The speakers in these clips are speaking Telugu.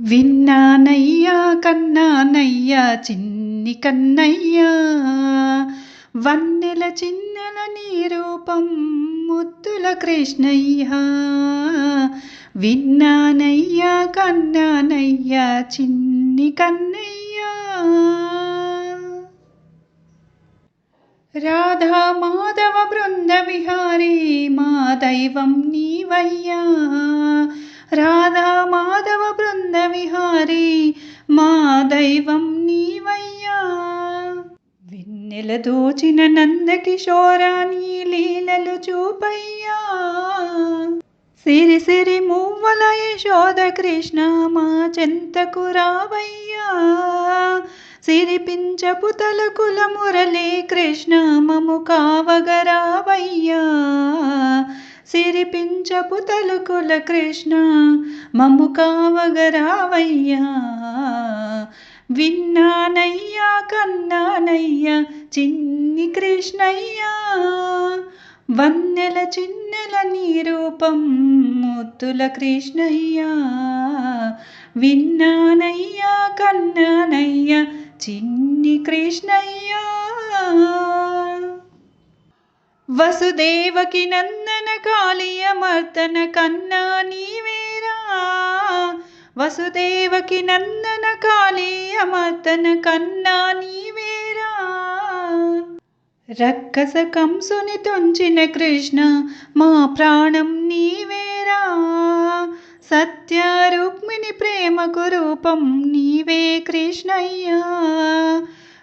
విన్నానయ్యా కన్నానయ్యా చిన్ని కన్నయ్యా, వన్నెల చిన్నెల నీ రూపం ముద్దుల కృష్ణయ్యా. విన్నానయ్యా కన్నానయ్యా చిన్ని కన్నయ్యా. రాధా మాధవ బృంద విహారీ మా దైవం నీవయ్యా. రాధా మాధవ బృంద విహారీ మా దైవం నీవయ్యా. వెన్నెల దోచిన నందకిశోరా నీ లీలలు చూపయ్యా. సిరి సిరి మువ్వల యశోద కృష్ణ మా చెంతకు రావయ్యా. సిరిపించపు తలకుల మురళీ కృష్ణ మము కావగరావయ్యా. సిరిపించపు తలుకుల కృష్ణ మము కావగరావయ్యా. విన్నానయ్యా కన్నానయ్యా చిన్ని కృష్ణయ్యా, వన్నెల చిన్నెల నీ రూపం ముద్దుల కృష్ణయ్యా. విన్నానయ్యా కన్నానయ్యా చిన్ని కృష్ణయ్యా. వసుదేవకి నందన కాళీయ మర్దన కన్నా నీవేరా. వసుదేవకి నందన కాళీయ మర్దన కన్నా నీవేరా. రక్కస కంసుని తుంచిన కృష్ణ మా ప్రాణం నీవేరా. సత్య రుక్మిణి ప్రేమకు రూపం నీవే కృష్ణయ్యా.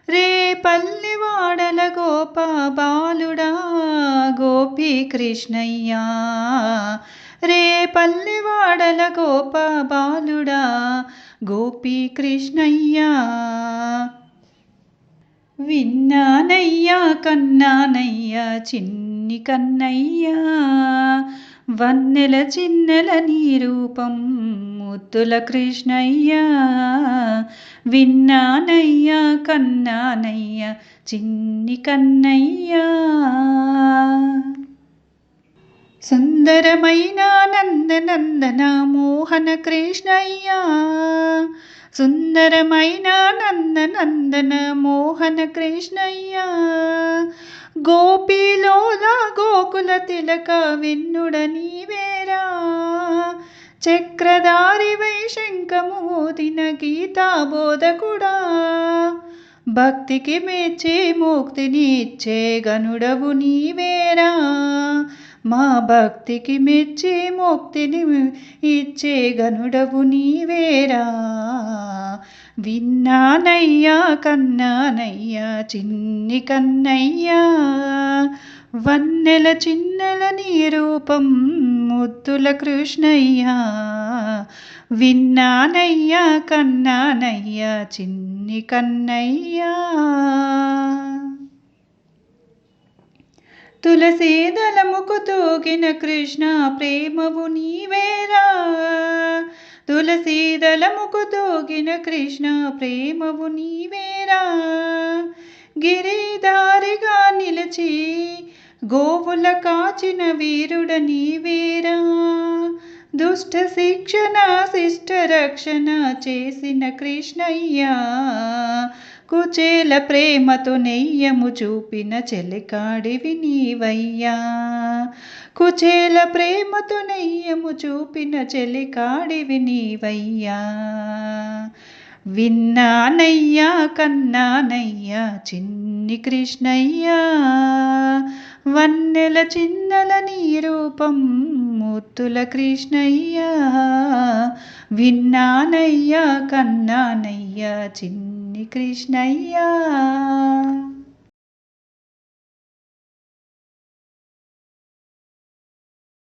రే పల్లెవాడల గోప బాలుడా గోపీ కృష్ణయ్యా. రే పల్లెవాడల గోప బాలుడా గోపీ కృష్ణయ్యా. విన్నానయ్యా కన్నానయ్యా చిన్ని కన్నయ్యా, వన్నెల చిన్నెల నీ రూపం ముద్దుల కృష్ణయ్యా. విన్నానయ్యా కన్నానయ్యా చిన్ని కన్నయ్యా. సుందరమైన నందనందన మోహన కృష్ణయ్యా. సుందరమైన నందనందన మోహన కృష్ణయ్యా. గోపీలోల గోకుల తిలక వెన్నుడ నీవేరా. చక్రధారి వై శంఖమూదిన గీతా బోధకుడా. భక్తికి మెచ్చే ముక్తిని ఇచ్చే గనుడవు నీవేరా. మా భక్తికి మెచ్చే ముక్తిని ఇచ్చే గనుడవు నీవేరా. విన్నానయ్యా కన్నానయ్యా చిన్ని కన్నయ్యా, వన్నెల చిన్నెల నీ రూపం ముద్దుల కృష్ణయ్యా. విన్నానయ్యా కన్నానయ్యా చిన్ని కన్నయ్యా. తులసీదళముకు తూగిన కృష్ణ ప్రేమవు నీవేరా. తులసీదళముకు తూగిన కృష్ణ ప్రేమవు నీవేరా. గిరిధారిగా నిలిచి గోవుల కాచిన వీరుడ నీవేరా. దుష్ట శిక్షణ శిష్ట రక్షణ చేసిన కృష్ణయ్యా. కుచేల ప్రేమతో నెయ్యము చూపిన చెలికాడివి నీవయ్యా. కుచేల ప్రేమతో నెయ్యము చూపిన చెలికాడివి నీవయ్యా. విన్నానయ్యా కన్నానయ్యా చిన్ని కృష్ణయ్యా, వన్నెల చిన్నెల నీ రూపం ముద్దుల కృష్ణయ్యా. విన్నానయ్యా కన్నానయ్యా చిన్ని కృష్ణయ్యా.